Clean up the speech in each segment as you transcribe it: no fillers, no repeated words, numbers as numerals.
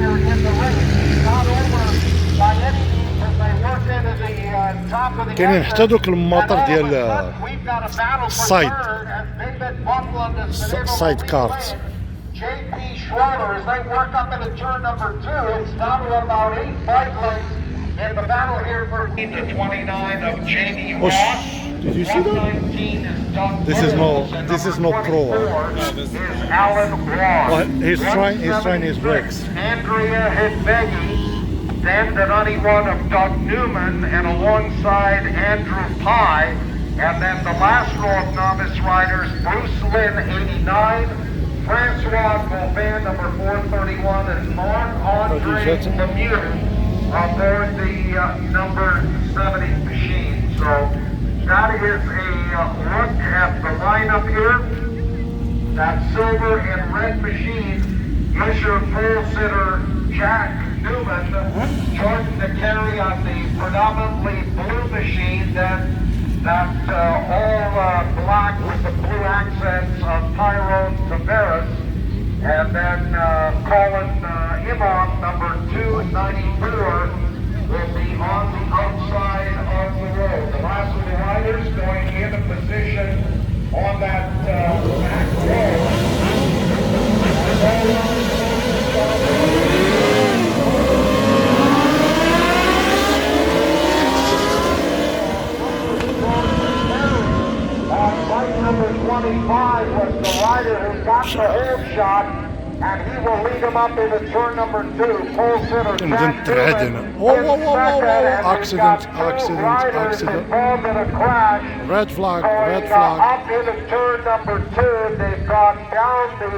here in the race. He's not over by any means as they work into the top of the كاينين حتى دوك المطر ديال We've got a battle for الصيد third as they've been buckling this الصيد كارت. JP Schroeder as they work up into turn number 2. It's down to about 8 bike lengths in the battle here for the 29 of Jamie Ross. Did you see that? This is no pro. Is Alan Ross. Well, he's trying his brakes. Andrea Hidbegi, then the 91 of Doug Newman, and alongside Andrew Pye, and then the last row of novice riders, Bruce Lynn, 89, Francois Gauvin, number 431, and Marc-Andre Lemieux aboard the number 70 machine. So that is a look at the lineup here. That silver and red machine is your pole sitter Jack Newman, Jordan to carry on the predominantly blue machine, then that all black with the blue accents of Tyrone Tavares, and then Colin Imam, number 294, will be on the outside of the road. The last of the riders going into position on that back row. Bike number 25 was the rider who got the hold shot, and he will lead him up into turn number 2. Pole sitter Jack Newman Accident. involved in a crash. Red flag. Up into turn number 2, they've gone down the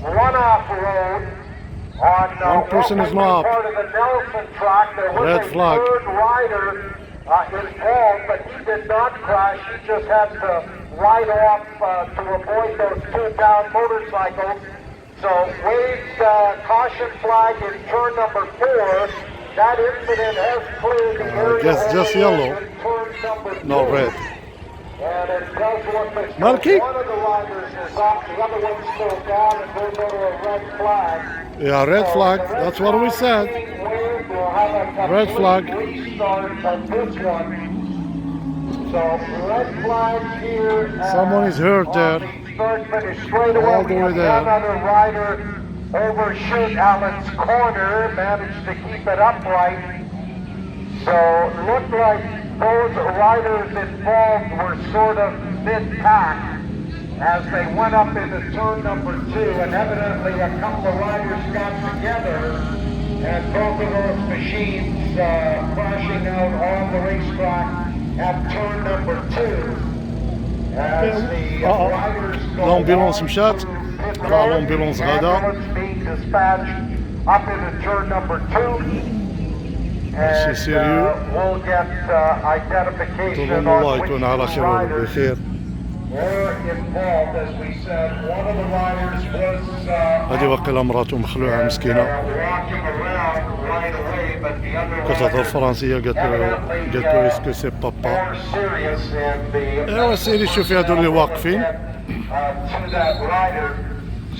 runoff road on One person is not. part of the Nelson track. There was Red a flag. third rider involved, but he did not crash. He just had to ride off to avoid those two down motorcycles. So waved caution flag in turn number 4. That incident has cleared the area. Guess just yellow. In turn number 2. No red. And it does look as Marky? though one of the riders is up, the other one's still down, and goes over a red flag. Yeah, red flag. That's what we said. Red flag. Restart of this one. So red flag here. Someone is hurt there. Start finish straight away. All the way there. Another rider overshoot Allen's corner, managed to keep it upright. So it looked like those riders involved were sort of mid-pack as they went up into turn number 2, and evidently a couple of riders got together, and both of those machines crashing out on the racetrack at turn number 2. As the riders go الامبيلونس مشات طلع الامبيلونس غدا being dispatched up into turn number 2. ماشي سيريو We'll get identification طول on الله which يكون على خير riders وبخير. were involved. As we said, one of the riders was هذه وقيلا مراته مخلوعة مسكينة walking around right away, but the other كتهضر فرنسية قالت له اسكو سي بابا. more serious in the ايوا سيري شوفي هادو اللي واقفين to that rider.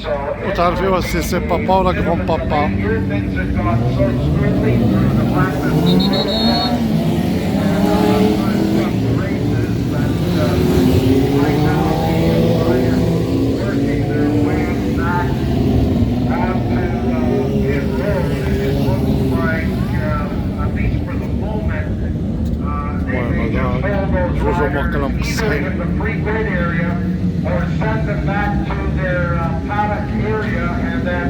So وتعرفي واش سي بابا ولا كفون بابا. here things have gone so smoothly through the practice right now the riders working their way back onto pit road. It looks like, at least for the moment, they may just hold those riders either in the pre-pit area or send them back to their paddock area, and then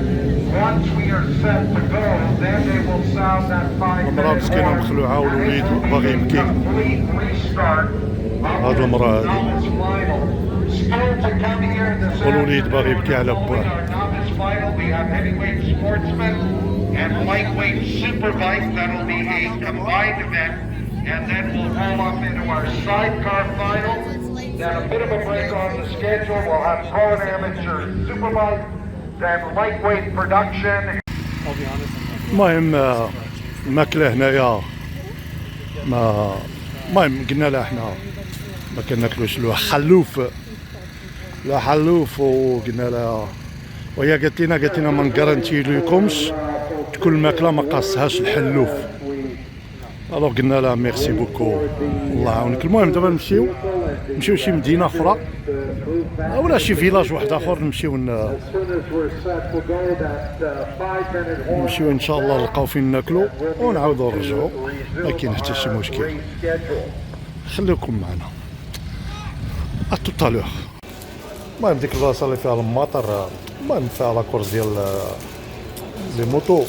once we are set to go, then they will sound that 5-minute مسكينة horn, مخلوعة والوليد and it will باغي be a يبكي. complete restart. هاد المرأة هادي والوليد باغي يبكي على باه. We have heavyweight sportsmen and lightweight superbike. That'll be a combined event, and then we'll roll up into our sidecar final. Then a bit of a break on the schedule. We'll have pro and amateur superbike, then lightweight production. المهم الماكلة هنايا المهم قلنا لها احنا ما كناكلوش لا حلوف وقلنا لها وهي قالت لنا ما نكارانتي لكمش تكون الماكله ما قاصهاش الحلوف. الوغ قلنا لها ميرسي بوكو الله يعاونك. المهم دابا نمشيو شي مدينه اخرى ولا شي فيلاج واحد اخر، نمشيو ان شاء الله نلقاو فين ناكلو ونعاودو نرجعو، ما كاين حتى شي مشكل. خليكم معنا اتوطالوغ. المهم ديك البلاصه اللي فيها المطر، المهم فيها لاكورس ديال لي موطو،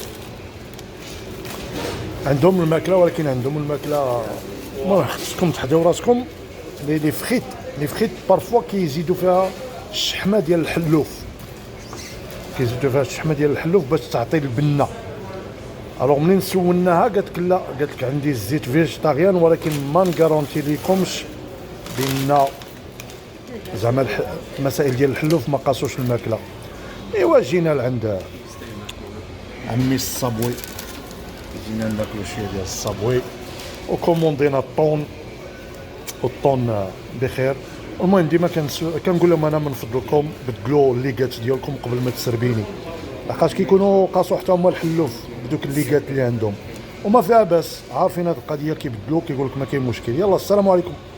عندهم الماكله ولكن عندهم الماكله المهم خصكم تحضروا راسكم. لي فخيت بارفوا كيزيدوا فيها الشحمه ديال الحلوف، باش تعطي البنه. الوغ منين سولناها قالت لا، قالت لك عندي الزيت فيجيتاريان ولكن ما نكارونتي ليكمش بان زعما المسائل ديال الحلوف ما قاسوش الماكله. ايوا جينا لعند عمي الصابوي، جينا ناكلو شويه ديال الصابوي وكوموندينا الطون بخير. المهم ديما كنقول لهم انا من فضلكم بدلوا الليغات ديالكم قبل ما تسربيني، لحقاش كيكونوا قاسوا حتى هما الحلوف بدوك الليغات اللي عندهم وما فيها باس. عارفين هاد القضيه كيبدلوا كيقول لك ما كاين مشكل. يلا السلام عليكم.